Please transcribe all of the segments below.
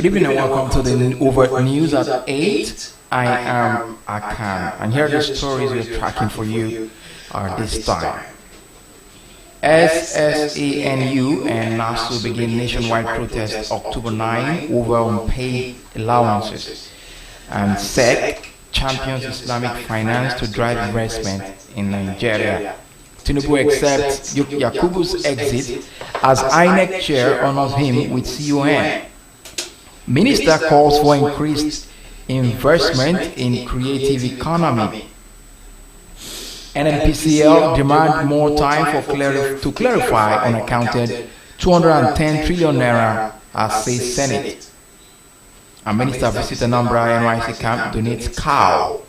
Good evening and welcome to the Overt News at 8. I am Akan, and here are the stories we're tracking for you this time. SSANU and NASU begin nationwide protest October 9 over unpaid allowances. And SEC champions Islamic finance to drive investment in Nigeria. Tinubu accepts Yakubu's exit as INEC chair honors him with CON. Minister calls for increased investment in creative economy. NNPCL demand more time to clarify unaccounted 210 trillion naira, as says Senate. A minister visits Anambra NYC camp, donates cow.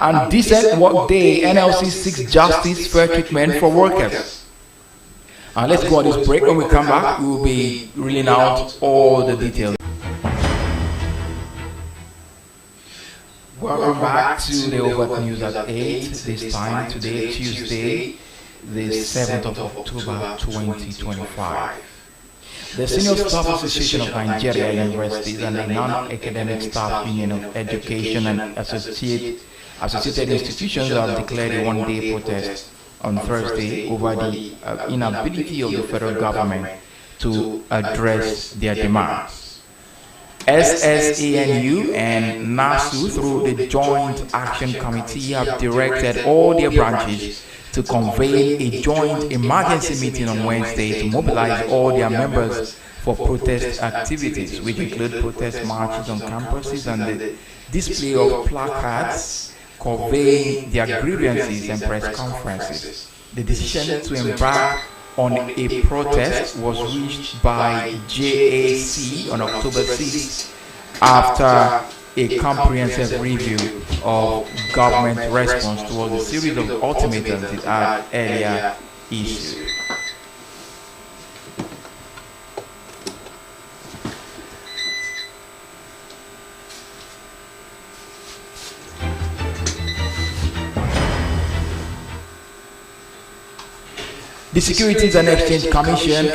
And decent work day, NLC seeks justice, fair treatment for workers. Let's go on this break. When we come back, we will be reeling out all the details. Welcome back to the Overt News at 8. This time, today, Tuesday, the 7th of October, 2025. The Senior Staff Association of Nigeria Universities and the Non-Academic Staff Union of Education and Associated institutions have declared a one-day protest on Thursday over the inability of the federal government to address their demands. SSANU and NASU, through the Joint Action Committee, have directed all their branches to convene a joint emergency meeting on Wednesday to mobilize all their members for protest activities, which include protest marches on campuses and the display of placards conveying their grievances and press conferences. The decision to embark on a protest was reached by JAC on October 6 after a comprehensive review of government response towards a series of ultimatums it had earlier issued. The Securities and Exchange Commission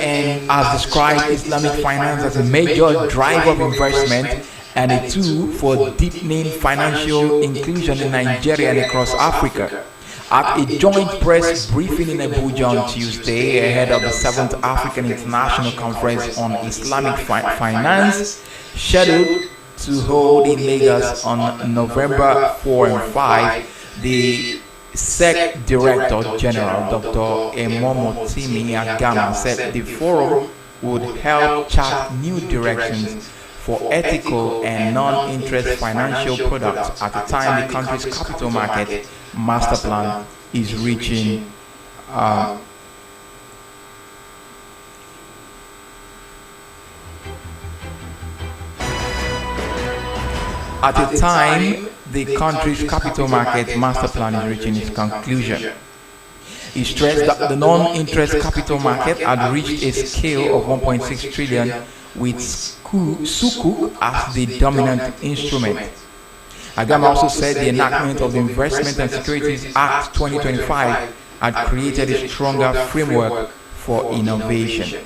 has described Islamic finance as a major driver of investment and a tool for deepening financial inclusion in Nigeria and across Africa. At a joint press briefing in Abuja on Tuesday ahead of the 7th African International Conference on Islamic Finance, scheduled to hold in Lagos on November 4 and 5, the SEC Director General Dr. Emomotimi Agama said the forum would help chart new directions for ethical and non-interest financial products at the time the country's capital market master plan is reaching the country's capital market master plan is reaching its conclusion. He stressed that the non-interest capital market had reached a scale of 1.6 trillion with Sukuk as the dominant instrument. Agama also said the enactment of the Investment and Securities Act 2025 had created a stronger framework for innovation.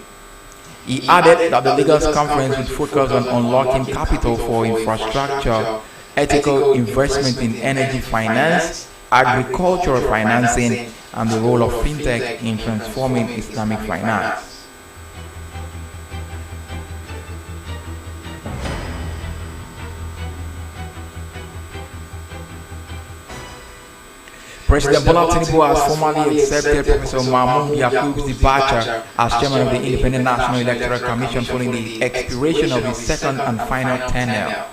He added that the Lagos conference would focus on unlocking capital for infrastructure, ethical investment in energy finance, agricultural financing, and the role of fintech in transforming Islamic finance. President Bola Tinubu has formally accepted Professor Mahmoud Yakub's departure as chairman of the Independent National Electoral Commission following the expiration of his second and final tenure.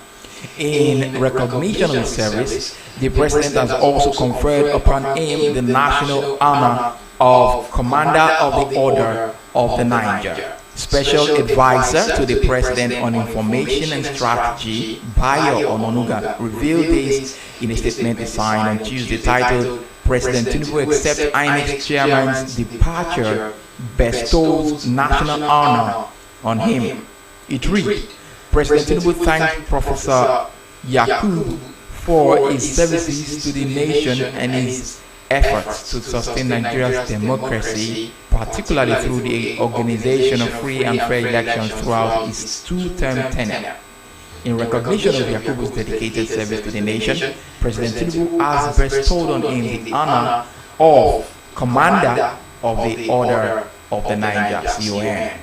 In recognition of his service, the president has also conferred upon him the national honor of Commander of the Order of the Niger. Special Advisor to the President on Information and Strategy, Bayo Ononuga, revealed this in a statement he signed on Tuesday titled, "President Tinubu accepts INEC Chairman's departure, bestows national honor on him." It read, President Tinubu thanked Professor Yakub for his services to the nation and his efforts to sustain Nigeria's democracy, particularly through the organization of free and fair elections throughout his two-term tenure. In recognition of Yakubu's dedicated service to the nation, President Tinubu has bestowed on him the honor of Commander of the Order of the Niger, CON.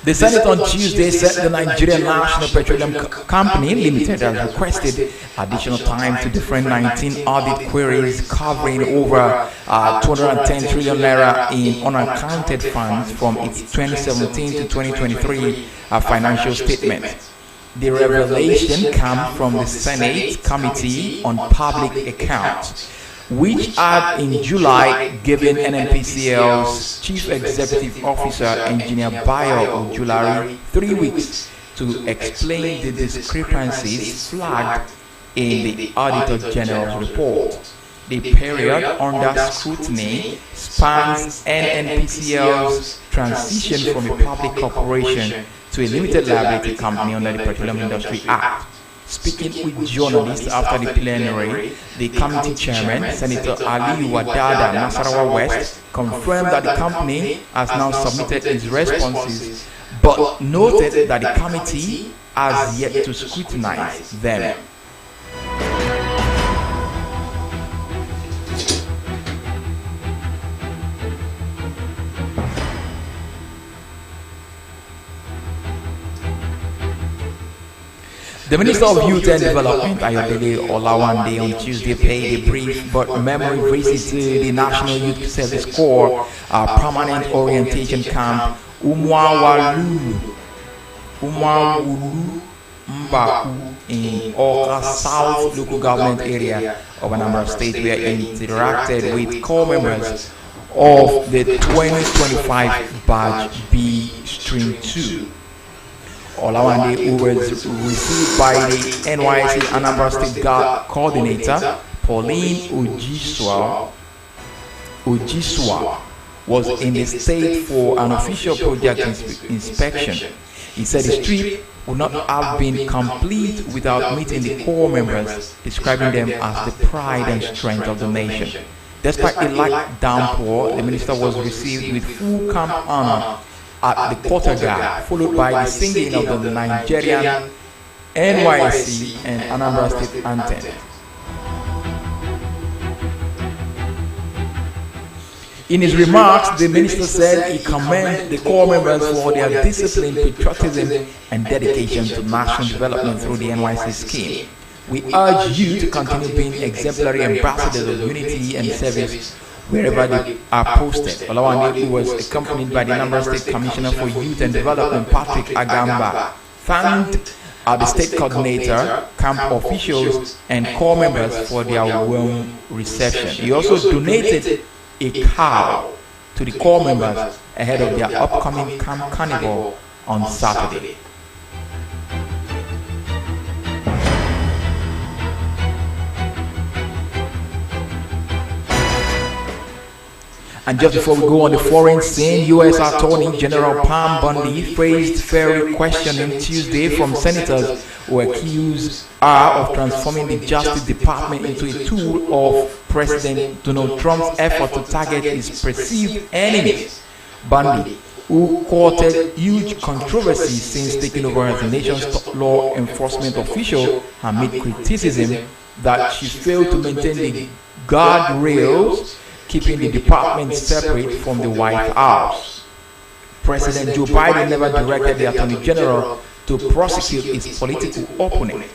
The Senate on Tuesday said the Nigerian National Petroleum Company Limited has requested additional time to defend 19 audit queries covering over 210 trillion naira in unaccounted funds from its 2017 to 2023 financial statement. The revelation comes from the Senate Committee on Public Accounts, which had in July given NNPCL's Chief Executive Officer, Engineer Bayo Ojulari, 3 weeks to explain the discrepancies flagged in the Auditor General's report. The period under scrutiny spans NNPCL's transition from a public corporation to a limited liability company under the Petroleum Industry Act. Speaking with journalists after the plenary, the committee chairman, Senator Ali Wadada Nasarawa West, confirmed that the company has now submitted its responses, but noted that the committee has yet to scrutinize them. The Minister of Youth and Development, Ayodele Olawande, on Tuesday paid a brief but memory visit to the National Youth Service Corps Permanent Orientation Camp Umwawulu Mbaku in Oka South local government area of Anambra State, where he interacted with corps members of the 2025 Batch B Stream 2. Olawande, who was received by the NYC Anambra State Guard Coordinator, Pauline Ojiswa, was in the state for an official project inspection. He said the trip would not have been complete without meeting the corps members, describing them as the pride and strength of the nation. Despite a light downpour, the minister was received with full camp honor at the quarter guard, followed by the singing of the Nigerian, NYC, and Anambra State anthem. In his remarks, the minister said he commended the corps members for their discipline, patriotism, and dedication to national development through the NYC scheme. We urge you to continue being exemplary ambassadors of unity and service wherever they are posted. Olawande, who was accompanied by the Anambra State Commissioner for Youth and Development, Patrick Agamba, thanked the state coordinator, camp officials, and corps members for their warm reception. He also donated a cow to the corps members ahead of their upcoming camp carnival on Saturday. And just before we go on the foreign scene, U.S. Attorney General Pam Bondi phrased fiery questioning Tuesday from senators who accused her of transforming the Justice Department into a tool of President Donald Trump's effort to target his perceived enemies. Bondi, who courted huge controversy since taking over as the nation's top law enforcement official, amid criticism that she failed to maintain the guardrails keeping the department separate from the White House. President Joe Biden never directed the Attorney General to prosecute his political opponent.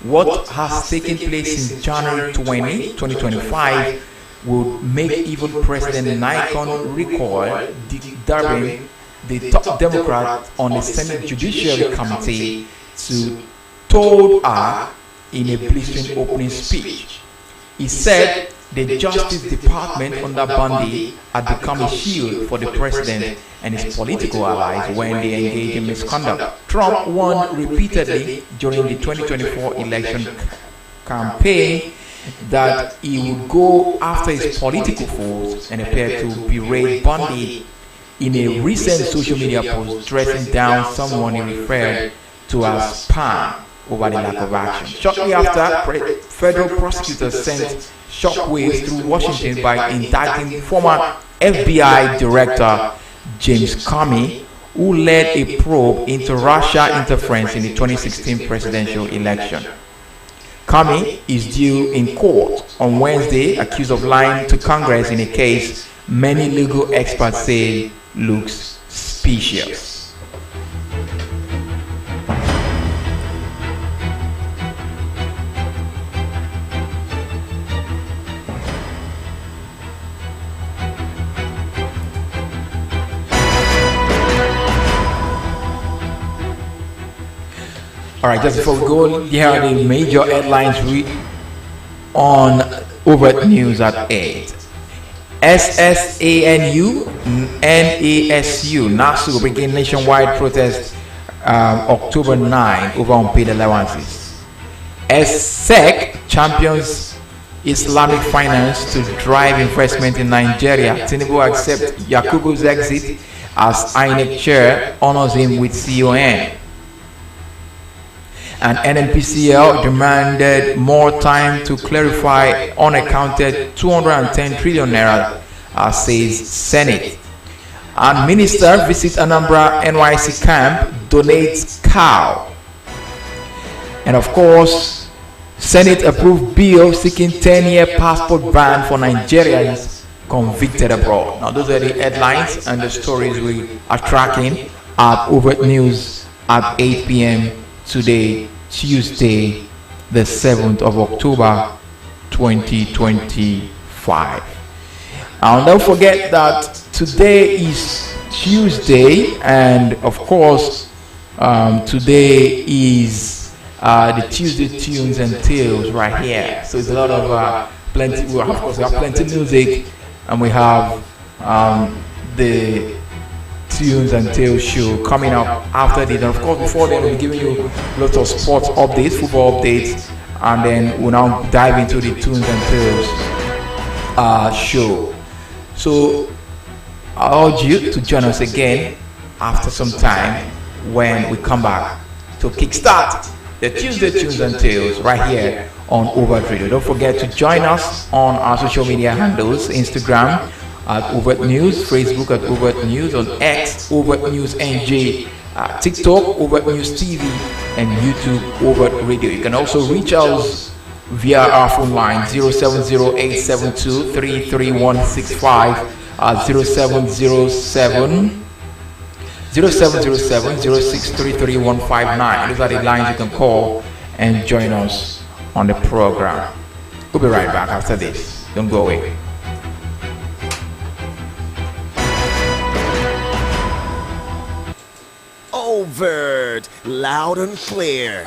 What has taken place since January 2025 would make even President Nikon recoil, Durbin, the top Democrat on the Senate Judiciary Committee, told her in a blistering opening speech. He said the Justice Department under Bondi had become a shield for the president and his political allies when they engaged in misconduct. Trump won repeatedly during the 2024 election campaign that he would go after his political foes and appeared to berate Bundy in a recent social media post, dressing down someone he referred to as Pan over the lack of action. Shortly after, federal prosecutors sent shockwaves through Washington by indicting former FBI Director James Comey, who led a probe into Russia interference in the 2016 presidential election. Comey is due in court on Wednesday, accused of lying to Congress in a case many legal experts say looks suspicious. Alright, just before we go, here are the major headlines on Overt News at 8. SSANU, NASU, NASU begin nationwide protest October 9 over unpaid allowances. SEC champions Islamic finance to drive investment in Nigeria. Tinubu accepts Yakubu's exit as INEC chair, honors him with CON. And NNPCL demanded more time to clarify unaccounted 210 trillion naira, says Senate. And minister visits Anambra NYC camp, donates cow. And of course, Senate approved bill seeking 10-year passport ban for Nigerians convicted abroad. Now those are the headlines and the stories we are tracking at Overt News at 8 p.m. today, Tuesday, the 7th of October, 2025. And don't forget that today is Tuesday, and of course, today is the Tuesday Tunes and Tales right here. So it's a lot of plenty. Well, of course, we have plenty of music, and we have the Tunes and Tales show coming up after this. And of course, before then, we'll be giving you lots of sports updates, football updates, and then we'll now dive into the Tunes and Tales show. So I urge you to join us again after some time when we come back to kickstart the Tuesday Tunes and Tales right here on Overt Radio. Don't forget to join us on our social media handles: Instagram at Overt News, Facebook at Overt News, on X, Overt News NJ, TikTok, Overt News TV, and YouTube, Overt Radio. You can also reach us via our phone line 0708723365, 0707 06333159. Those are the lines you can call and join us on the program. We'll be right back after this. Don't go away. Overt, loud and clear.